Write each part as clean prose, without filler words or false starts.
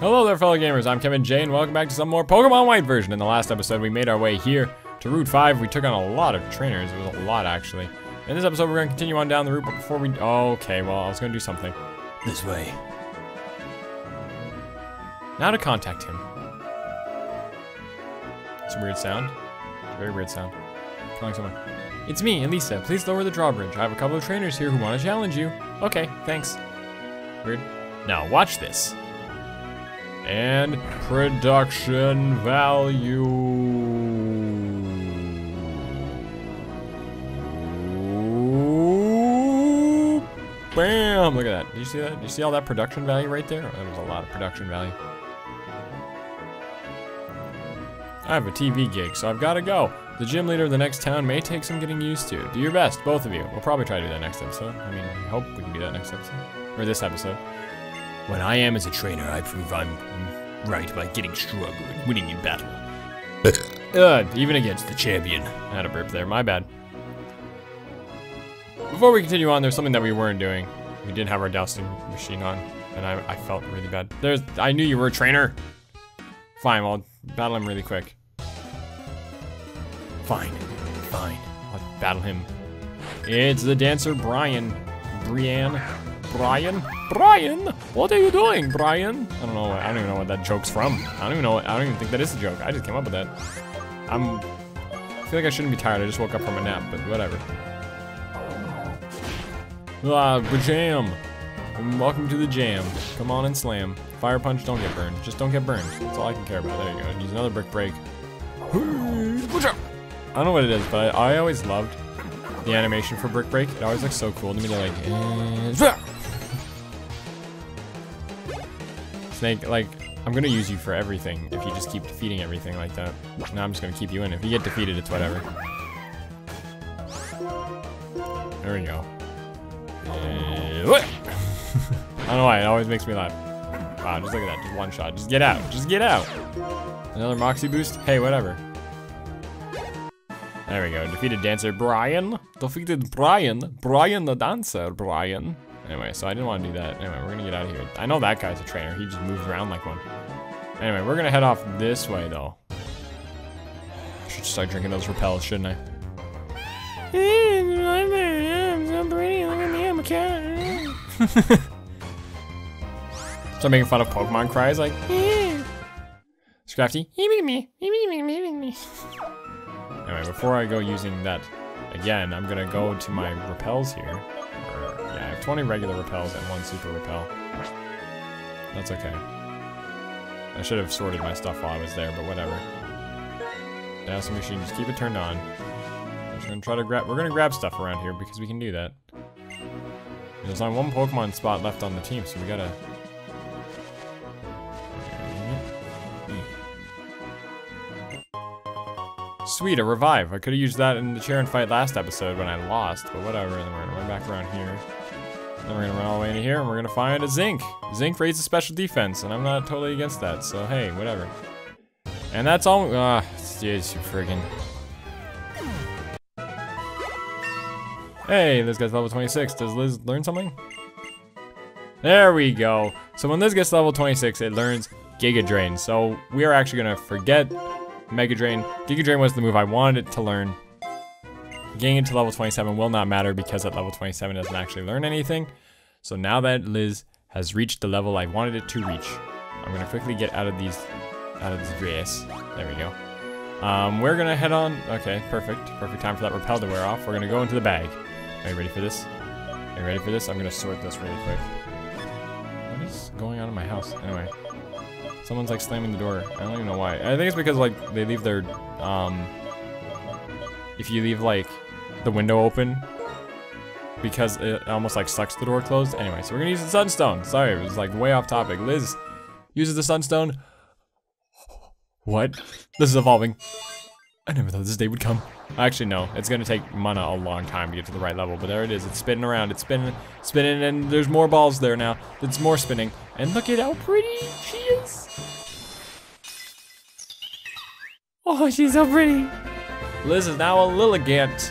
Hello there, fellow gamers. I'm Kevin J, and welcome back to some more Pokemon White version. In the last episode, we made our way here to Route 5. We took on a lot of trainers. It was a lot, actually. In this episode, we're going to continue on down the route, but before we... Oh, okay, well, I was going to do something. This way. Now to contact him. It's a weird sound. Very weird sound. Calling someone. It's me, Elisa. Please lower the drawbridge. I have a couple of trainers here who want to challenge you. Okay, thanks. Weird. Now, watch this. And production value. Bam! Look at that. Did you see that? Did you see all that production value right there? That was a lot of production value. I have a TV gig, so I've got to go. The gym leader of the next town may take some getting used to. Do your best, both of you. We'll probably try to do that next episode. I mean, I hope we can do that next episode. Or this episode. When I am as a trainer, I prove I'm right by getting stronger and winning in battle. Even against the champion. I had a burp there, my bad. Before we continue on, there's something that we weren't doing. We didn't have our dousing machine on, and I felt really bad. I knew you were a trainer. Fine, well, battle him really quick. Fine, I'll battle him. It's the dancer, Brian. Brian, what are you doing, Brian? I don't know. I don't even know what that joke's from. I don't even think that is a joke. I just came up with that. I feel like I shouldn't be tired. I just woke up from a nap, but whatever. Jam. Welcome to the jam. Come on and slam. Fire punch, don't get burned. Just don't get burned. That's all I can care about. There you go. Use another brick break. I don't know what it is, but I always loved the animation for brick break. It always looks so cool to me. They're like, Snake, like, I'm gonna use you for everything if you just keep defeating everything like that. Now I'm just gonna keep you in. If you get defeated, it's whatever. There we go. I don't know why, it always makes me laugh. Wow, just look at that, just one shot. Just get out, just get out. Another Moxie boost? Hey, whatever. There we go, defeated dancer Brian. Defeated Brian. Brian the dancer, Brian. Anyway, so I didn't want to do that. Anyway, we're gonna get out of here. I know that guy's a trainer, he just moves around like one. Anyway, we're gonna head off this way though. I should start drinking those repels, shouldn't I? I'm so pretty, look at me, I'm a cat. Start making fun of Pokemon cries like, Scrafty. Anyway, before I go using that again, I'm gonna go to my repels here. Yeah, I have 20 regular repels and 1 super repel. That's okay. I should have sorted my stuff while I was there, but whatever. Dowsing machine, just keep it turned on. We're gonna try to grab. We're gonna grab stuff around here because we can do that. There's only 1 Pokemon spot left on the team, so we gotta. Sweet, a revive. I could have used that in the chair and fight last episode when I lost, but whatever. Then we're gonna run back around here. Then we're gonna run all the way into here, and we're gonna find a Zinc. Zinc raises special defense, and I'm not totally against that. So hey, whatever. And that's all. Jeez, you friggin'. Hey, this guy's level 26. Does Liz learn something? There we go. So when Liz gets level 26, it learns Giga Drain. So we are actually gonna forget Mega Drain. Giga Drain was the move I wanted it to learn. Getting it to level 27 will not matter because at level 27 it doesn't actually learn anything. So now that Liz has reached the level I wanted it to reach, I'm gonna quickly get out of this grass. There we go. We're gonna head on. Okay, perfect. Perfect time for that repel to wear off. We're gonna go into the bag. Are you ready for this? Are you ready for this? I'm gonna sort this really quick. What is going on in my house? Anyway. Someone's like slamming the door. I don't even know why. I think it's because like they leave their, if you leave like the window open, because it almost like sucks the door closed. Anyway, so we're gonna use the Sunstone. Sorry, it was like way off topic. Liz uses the Sunstone. What? This is evolving. I never thought this day would come. Actually, no. It's gonna take mana a long time to get to the right level, but there it is. It's spinning around. It's spinning, and there's more balls there now. It's more spinning. And look at how pretty she is. Oh, she's so pretty. Liz is now a Lilligant.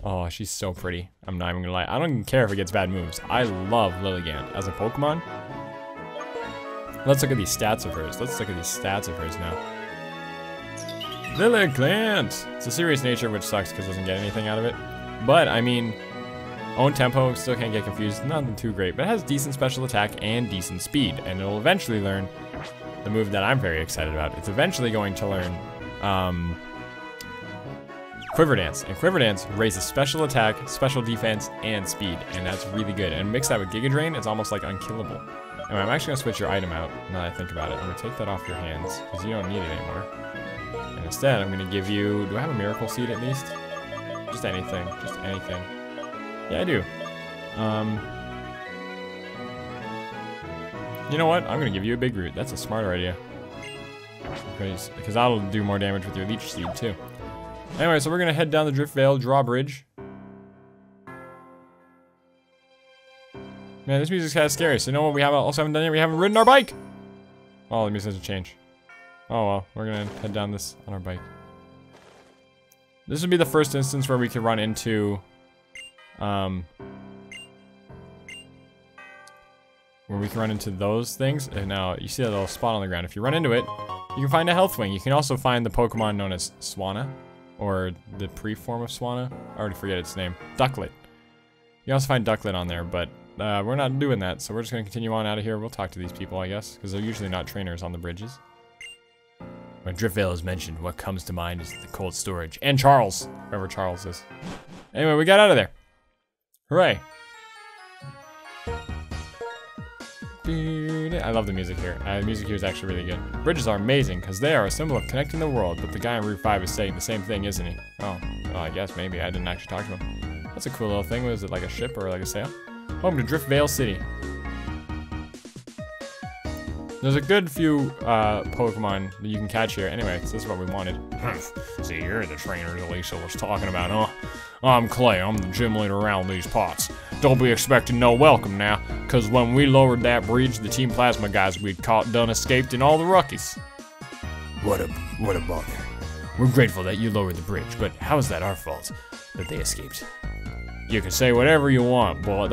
Oh, she's so pretty. I'm not even gonna lie. I don't even care if it gets bad moves. I love Lilligant as a Pokemon. Let's look at these stats of hers. Now. Lily Clant! It's a serious nature, which sucks because it doesn't get anything out of it. But, I mean, own tempo, still can't get confused. Nothing too great, but it has decent special attack and decent speed. And it'll eventually learn the move that I'm very excited about. It's eventually going to learn Quiver Dance. And Quiver Dance raises special attack, special defense, and speed. And that's really good. And mix that with Giga Drain, it's almost like unkillable. Anyway, I'm actually gonna switch your item out now that I think about it. I'm gonna take that off your hands, because you don't need it anymore. And instead, I'm gonna give you, do I have a Miracle Seed at least? Just anything. Yeah, I do. You know what? I'm gonna give you a Big Root. That's a smarter idea. Because that'll do more damage with your Leech Seed too. Anyway, so we're gonna head down the Drift Vale Drawbridge. Man, this music's kind of scary. So you know what we also haven't done yet? We haven't ridden our bike! Oh, the music doesn't change. Oh well, we're gonna head down this on our bike. This would be the first instance where we could run into, those things. And now, you see that little spot on the ground. If you run into it, you can find a health wing. You can also find the Pokemon known as Swanna, or the pre-form of Swanna. I already forget its name. Ducklet. You also find Ducklet on there, but we're not doing that, so we're just gonna continue on out of here. We'll talk to these people, I guess, because they're usually not trainers on the bridges. When Driftvale is mentioned, what comes to mind is the cold storage. And Charles, whoever Charles is. Anyway, we got out of there. Hooray. I love the music here. The music here is actually really good. Bridges are amazing because they are a symbol of connecting the world, but the guy on Route 5 is saying the same thing, isn't he? Oh, well, I guess maybe. I didn't actually talk to him. That's a cool little thing. Was it like a ship or like a sail? Welcome to Driftvale City. There's a good few Pokemon that you can catch here. Anyway, so this is what we wanted. See, you're the trainer Alicia was talking about, huh? I'm Clay, I'm the gym leader around these parts. Don't be expecting no welcome now, cause when we lowered that bridge, the Team Plasma guys we'd caught done escaped in all the ruckies. What a bother. We're grateful that you lowered the bridge, but how is that our fault that they escaped? You can say whatever you want, but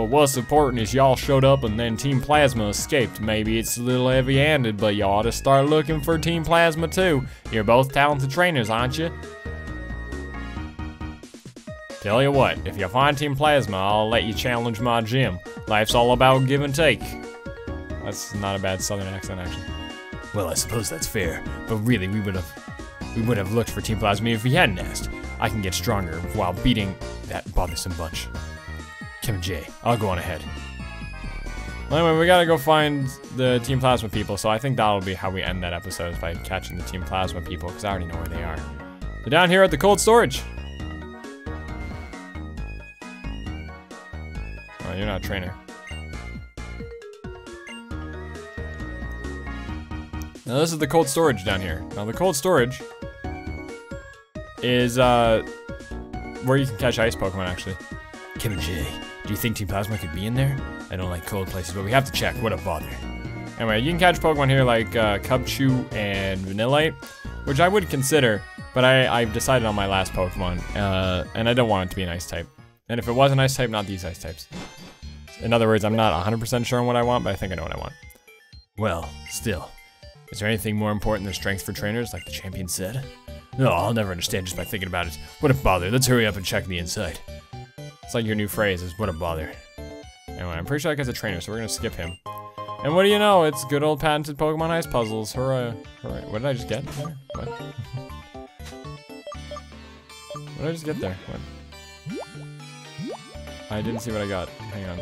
what's important is y'all showed up and then Team Plasma escaped. Maybe it's a little heavy-handed, but you ought to start looking for Team Plasma too. You're both talented trainers, aren't you? Tell you what, if you find Team Plasma, I'll let you challenge my gym. Life's all about give and take. That's not a bad southern accent, actually. Well, I suppose that's fair, but really, we would have looked for Team Plasma if we hadn't asked. I can get stronger while beating that bothersome bunch. Kim J, I'll go on ahead. Well, anyway, we gotta go find the Team Plasma people, so I think that'll be how we end that episode, is by catching the Team Plasma people, because I already know where they are. They're down here at the cold storage. Oh, you're not a trainer. Now this is the cold storage down here. Now the cold storage is where you can catch ice Pokemon, actually. Kim J, do you think Team Plasma could be in there? I don't like cold places, but we have to check. What a bother. Anyway, you can catch Pokemon here like Cubchoo and Vanillite, which I would consider, but I've decided on my last Pokemon, and I don't want it to be an ice type. And if it was an ice type, not these ice types. In other words, I'm not 100% sure on what I want, but I think I know what I want. Well, still. Is there anything more important than strength for trainers, like the champion said? No, I'll never understand just by thinking about it. What a bother. Let's hurry up and check the inside. It's like your new phrase is, what a bother. Anyway, I'm pretty sure that guy's a trainer, so we're gonna skip him. And what do you know? It's good old patented Pokemon Ice puzzles. Hooray. Hooray. What did I just get there? What? What did I just get there? What? I didn't see what I got. Hang on.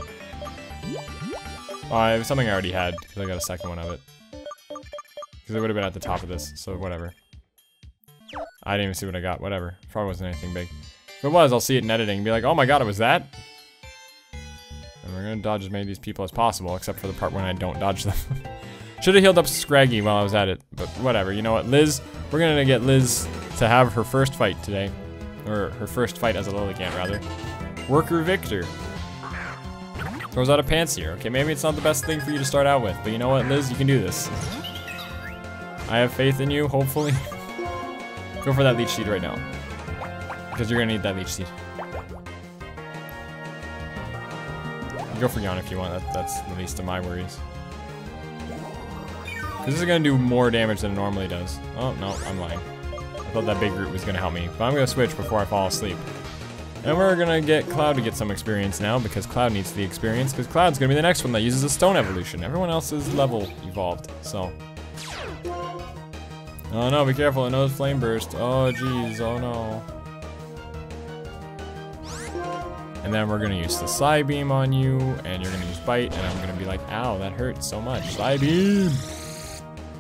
Oh, it was something I already had, because I got a second one of it. Because it would have been at the top of this, so whatever. I didn't even see what I got, whatever. Probably wasn't anything big. If it was, I'll see it in editing and be like, oh my god, it was that? And we're gonna dodge as many of these people as possible, except for the part when I don't dodge them. Should have healed up Scraggy while I was at it, but whatever. You know what, Liz? We're gonna get Liz to have her first fight today. Or her first fight as a Lilligant, rather. Worker Victor. Throws out a Pansear. Okay, maybe it's not the best thing for you to start out with, but you know what, Liz? You can do this. I have faith in you, hopefully. Go for that Leech Seed right now. Because you're gonna need that Leech Seed. Go for Yawn if you want, that's the least of my worries. Because this is going to do more damage than it normally does. Oh, no, I'm lying. I thought that big root was going to help me. But I'm going to switch before I fall asleep. And we're going to get Cloud to get some experience now, because Cloud needs the experience, because Cloud's going to be the next one that uses a stone evolution. Everyone else is level evolved, so. Oh no, be careful, I know it's Flame Burst. Oh jeez, oh no. And then we're going to use the Psy Beam on you, and you're going to use Bite, and I'm going to be like, ow, that hurts so much. Psy Beam!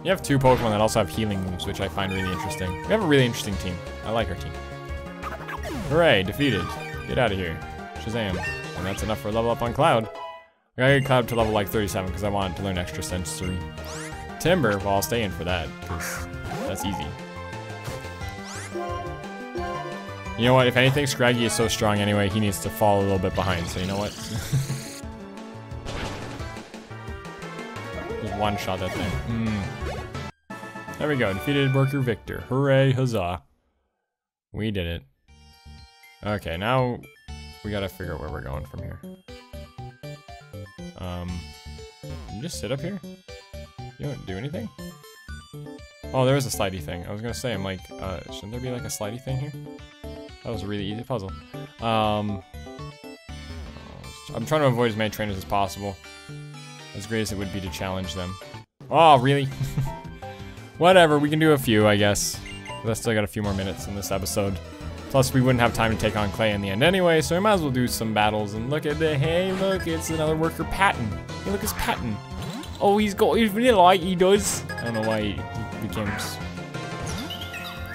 You have 2 Pokemon that also have healing moves, which I find really interesting. We have a really interesting team. I like our team. Hooray, defeated. Get out of here. Shazam. And that's enough for a level up on Cloud. I gotta get Cloud to level like 37 because I wanted to learn extra sensory. Timber, well, I'll stay in for that because that's easy. You know what? If anything, Scraggy is so strong anyway, he needs to fall a little bit behind. So you know what? Just one shot that thing. There we go. Defeated Worker Victor. Hooray, huzzah. We did it. Okay, now we gotta figure out where we're going from here. You just sit up here? You don't do anything? Oh, there is a slidey thing. I was gonna say, I'm like, shouldn't there be like a slidey thing here? That was a really easy puzzle. I'm trying to avoid as many trainers as possible. As great as it would be to challenge them. Oh, really? Whatever, we can do a few, I guess. But I still got a few more minutes in this episode. Plus, we wouldn't have time to take on Clay in the end anyway, so we might as well do some battles. And look at the, hey, look, it's another worker, Patton. Hey, look, it's Patton. Oh, he's really light, he does. I don't know why he becomes...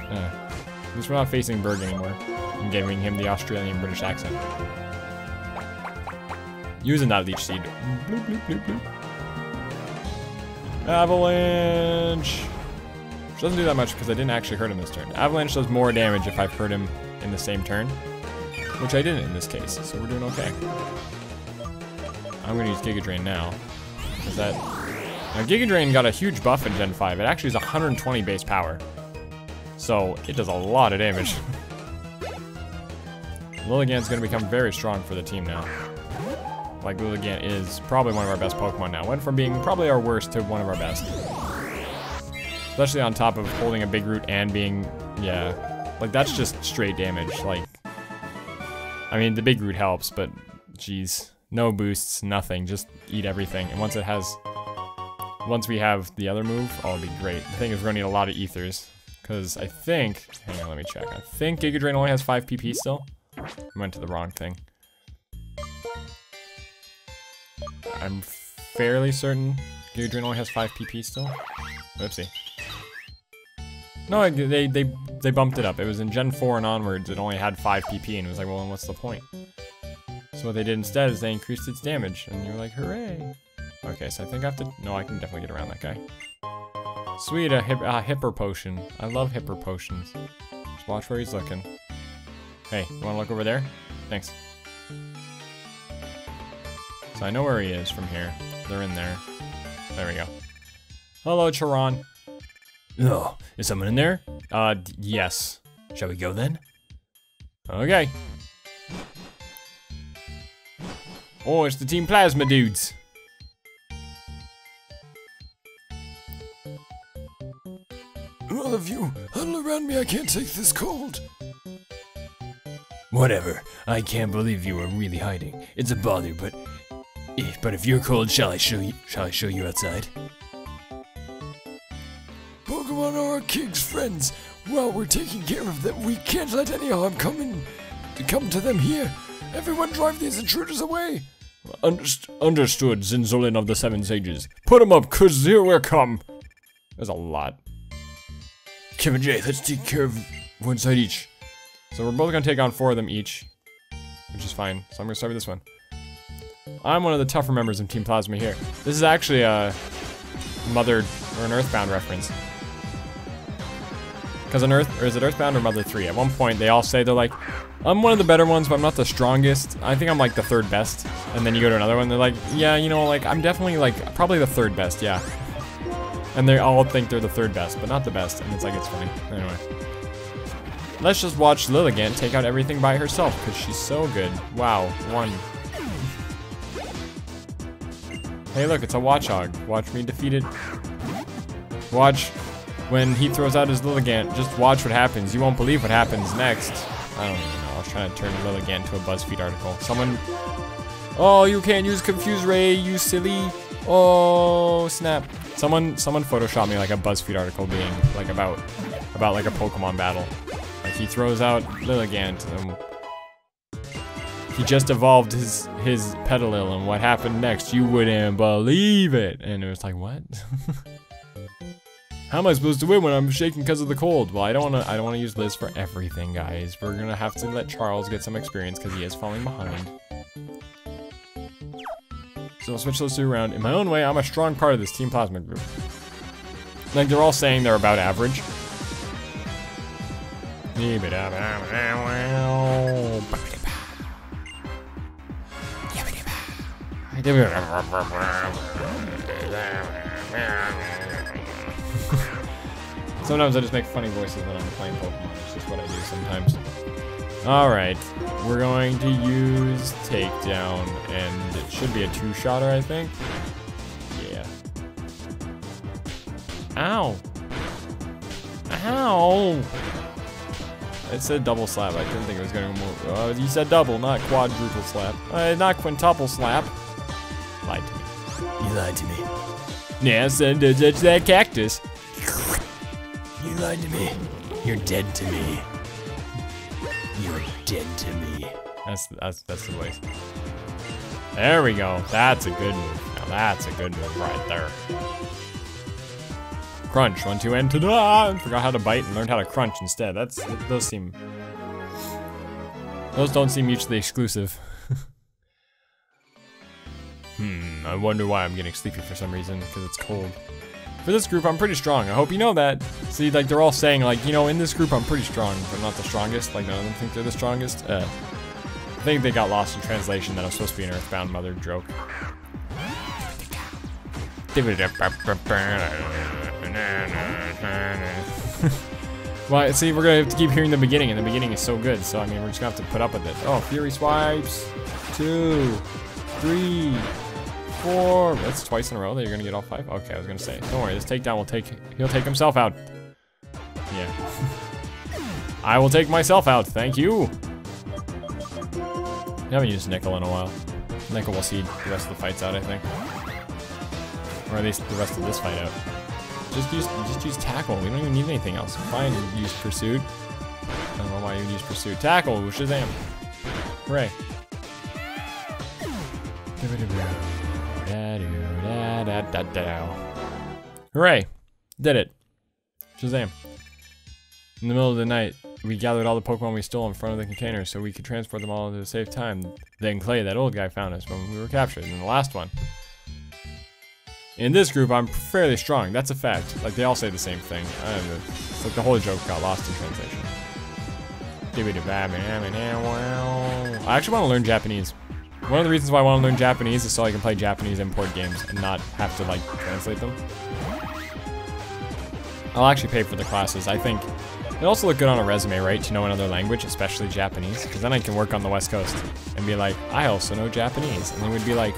at least we're not facing Berg anymore. And giving him the Australian-British accent. Using that leech seed. Bloop, bloop, bloop, bloop. Avalanche. Which doesn't do that much because I didn't actually hurt him this turn. Avalanche does more damage if I've hurt him in the same turn. Which I didn't in this case, so we're doing okay. I'm gonna use Giga Drain now. Now Giga Drain got a huge buff in Gen 5. It actually is 120 base power. So it does a lot of damage. Lilligant's gonna become very strong for the team now. Like, Lilligant is probably one of our best Pokemon now. Went from being probably our worst to one of our best. Especially on top of holding a big root and being, yeah. Like, that's just straight damage. Like, I mean, the big root helps, but geez. No boosts, nothing. Just eat everything. And once we have the other move, oh, it'll be great. The thing is, we're gonna need a lot of ethers. Because I think, hang on, let me check. I think Giga Drain only has 5 PP still. I went to the wrong thing. I'm fairly certain Giga Drain only has 5 PP still. Oopsie. No, they bumped it up. It was in Gen 4 and onwards, it only had 5 PP, and it was like, well, then what's the point? So what they did instead is they increased its damage, and you're like, hooray! Okay, so I think I have to, no, I can definitely get around that guy. Sweet, a Hipper Potion. I love Hipper Potions. Just watch where he's looking. Hey, you wanna look over there? Thanks. So I know where he is from here. They're in there. There we go. Hello, Charon. Oh, is someone in there? Yes. Shall we go then? Okay. Oh, it's the Team Plasma dudes. All of you, huddle around me, I can't take this cold. Whatever, I can't believe you were really hiding. It's a bother, but if you're cold, shall I show you outside? Pokemon are our king's friends. While we're taking care of them, we can't let any harm come to them here. Everyone drive these intruders away. Understood, Zinzolin of the Seven Sages. Put them up, cause here we come. There's a lot. Kevin J, let's take care of one side each. So we're both gonna take on 4 of them each, which is fine. So I'm gonna start with this one. I'm one of the tougher members of Team Plasma here. This is actually a Mother or an Earthbound reference. Because is it Earthbound or Mother 3? At one point, they all say they're like, I'm one of the better ones, but I'm not the strongest. I think I'm like the 3rd best. And then you go to another one, they're like, yeah, you know, like I'm definitely like probably the 3rd best, yeah. And they all think they're the 3rd best, but not the best. And it's like, it's funny. Anyway. Let's just watch Lilligant take out everything by herself, because she's so good. Wow, 1. Hey look, it's a Watchog. Watch me defeat it. Watch when he throws out his Lilligant. Just watch what happens. You won't believe what happens next. I don't even know. I was trying to turn Lilligant into a BuzzFeed article. Someone... Oh, you can't use Confuse Ray, you silly. Oh, snap. Someone photoshopped me like a BuzzFeed article being like about like a Pokemon battle. Like he throws out Lilligant and he just evolved his Petalil, and what happened next? You wouldn't believe it. And it was like, what? How am I supposed to win when I'm shaking because of the cold? Well, I don't wanna use Liz for everything, guys. We're gonna have to let Charles get some experience because he is falling behind. So I'll switch those two around. In my own way, I'm a strong part of this Team Plasma group. Like, they're all saying they're about average. Sometimes I just make funny voices when I'm playing Pokemon. It's just what I do sometimes. Alright, we're going to use Takedown, and it should be a two-shotter, I think. Yeah. Ow! Ow! It said double slap. I didn't think it was going to move. You said double, not quadruple slap. Not quintuple slap. Lied to me. You lied to me. Yes, and it's that cactus. You lied to me. You're dead to me. You're dead to me. That's the voice. There we go. That's a good move. Now that's a good move right there. Crunch. 1, 2, and ta-da! Forgot how to bite and learned how to crunch instead. Those don't seem mutually exclusive. I wonder why I'm getting sleepy for some reason, because it's cold. For this group, I'm pretty strong. I hope you know that. See, like, they're all saying, like, you know, in this group, I'm pretty strong, but I'm not the strongest. Like, none of them think they're the strongest. I think they got lost in translation that I'm supposed to be an Earthbound Mother joke. Well, see, we're gonna have to keep hearing the beginning, and the beginning is so good, so, I mean, we're just gonna have to put up with it. Oh, Fury Swipes. 2, 3, 4. That's twice in a row that you're gonna get all 5? Okay, I was gonna say. Don't worry, this takedown he'll take himself out. Yeah. I will take myself out, thank you. I haven't used Nickel in a while. Nickel will see the rest of the fights out, I think. Or at least the rest of this fight out. Just use Tackle, we don't even need anything else. Fine, use Pursuit. I don't know why you would use Pursuit. Tackle, Shazam. Hooray. Hooray! Did it. Shazam. In the middle of the night, we gathered all the Pokemon we stole in front of the container so we could transport them all into a safe time. Then Clay, that old guy, found us when we were captured in the last one. In this group, I'm fairly strong. That's a fact. Like, they all say the same thing. I don't know. It's like the whole joke got lost in translation. I actually want to learn Japanese. One of the reasons why I want to learn Japanese is so I can play Japanese import games and not have to, like, translate them. I'll actually pay for the classes. I think it also look good on a resume, right, to know another language, especially Japanese, because then I can work on the West Coast and be like, I also know Japanese. And they would be like,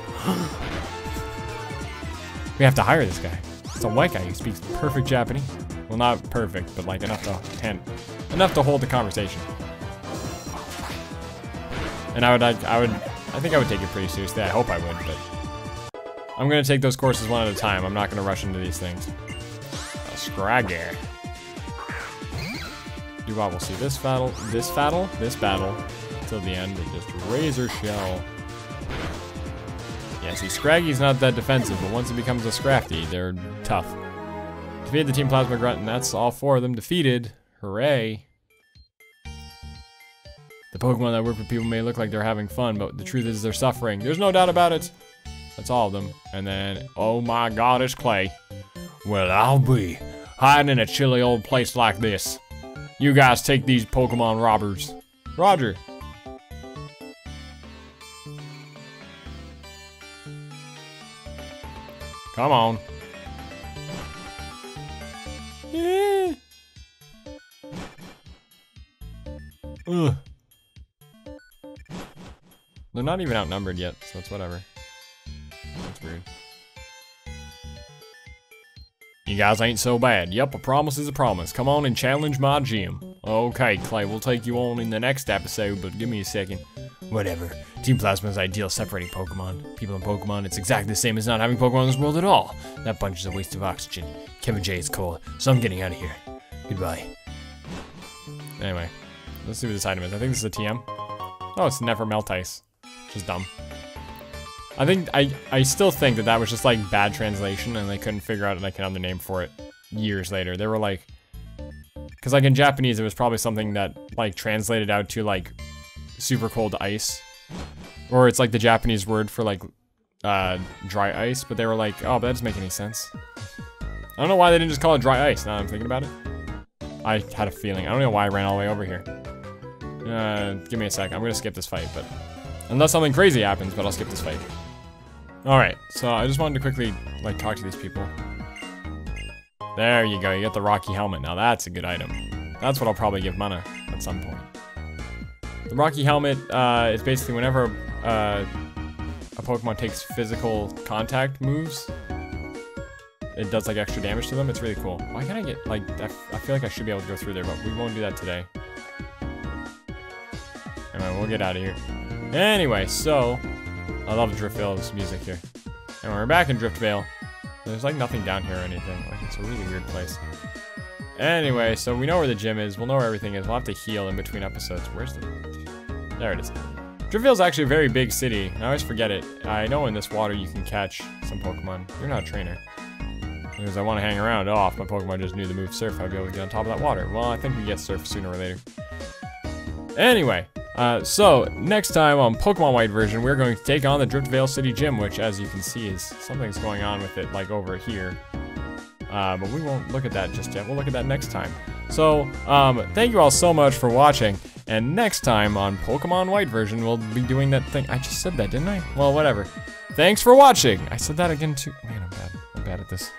we have to hire this guy. It's a white guy who speaks perfect Japanese. Well, not perfect, but like enough to hold the conversation. And I think I would take it pretty seriously. I hope I would, but I'm gonna take those courses one at a time. I'm not gonna rush into these things. Scraggy. Dewott will see this battle, till the end, and just Razor Shell. Yeah, see, Scraggy's not that defensive, but once it becomes a Scrafty, they're tough. Defeated the Team Plasma Grunt, and that's all 4 of them defeated. Hooray. The Pokemon that work with people may look like they're having fun, but the truth is they're suffering. There's no doubt about it. That's all of them. And then, oh my god, it's Clay. Well, I'll be hiding in a chilly old place like this. You guys take these Pokemon robbers. Roger. Come on. Yeah. Ugh. They're not even outnumbered yet, so it's whatever. That's weird. You guys ain't so bad. Yep, a promise is a promise. Come on and challenge my gym. Okay, Clay, we'll take you on in the next episode, but give me a second. Whatever. Team Plasma is ideal separating Pokemon. People in Pokemon, it's exactly the same as not having Pokemon in this world at all. That bunch is a waste of oxygen. Kevin J is cold, so I'm getting out of here. Goodbye. Anyway, let's see what this item is. I think this is a TM. Oh, it's Never Melt Ice. Which is dumb. I still think that was just like bad translation and they couldn't figure out like another name for it years later. They were like, because like in Japanese it was probably something that like translated out to like super cold ice, or it's like the Japanese word for like dry ice, but they were like, oh, but that doesn't make any sense. I don't know why they didn't just call it dry ice now that I'm thinking about it. I had a feeling. I don't know why I ran all the way over here. Give me a sec. I'm gonna skip this fight, but unless something crazy happens, but I'll skip this fight. Alright, so I just wanted to quickly like talk to these people. There you go, you get the Rocky Helmet. Now that's a good item. That's what I'll probably give Mana at some point. The Rocky Helmet is basically whenever a Pokemon takes physical contact moves, it does like extra damage to them. It's really cool. Why can't I get like, I feel like I should be able to go through there, but we won't do that today. Anyway, we'll get out of here. Anyway, so I love Driftvale's music here. And we're back in Driftvale. There's like nothing down here or anything. Like, it's a really weird place. Anyway, so we know where the gym is. We'll know where everything is. We'll have to heal in between episodes. Where's the... There it is. Driftvale's actually a very big city. I always forget it. I know in this water you can catch some Pokemon. You're not a trainer. Because I want to hang around. Oh, if my Pokemon just knew the move Surf, I'd be able to get on top of that water. Well, I think we get Surf sooner or later. Anyway, so next time on Pokemon White version, we're going to take on the Driftvale City Gym, which, as you can see, is something's going on with it, like over here. But we won't look at that just yet. We'll look at that next time. So, thank you all so much for watching. And next time on Pokemon White version, we'll be doing that thing. I just said that, didn't I? Well, whatever. Thanks for watching. I said that again too. Man, I'm bad. I'm bad at this.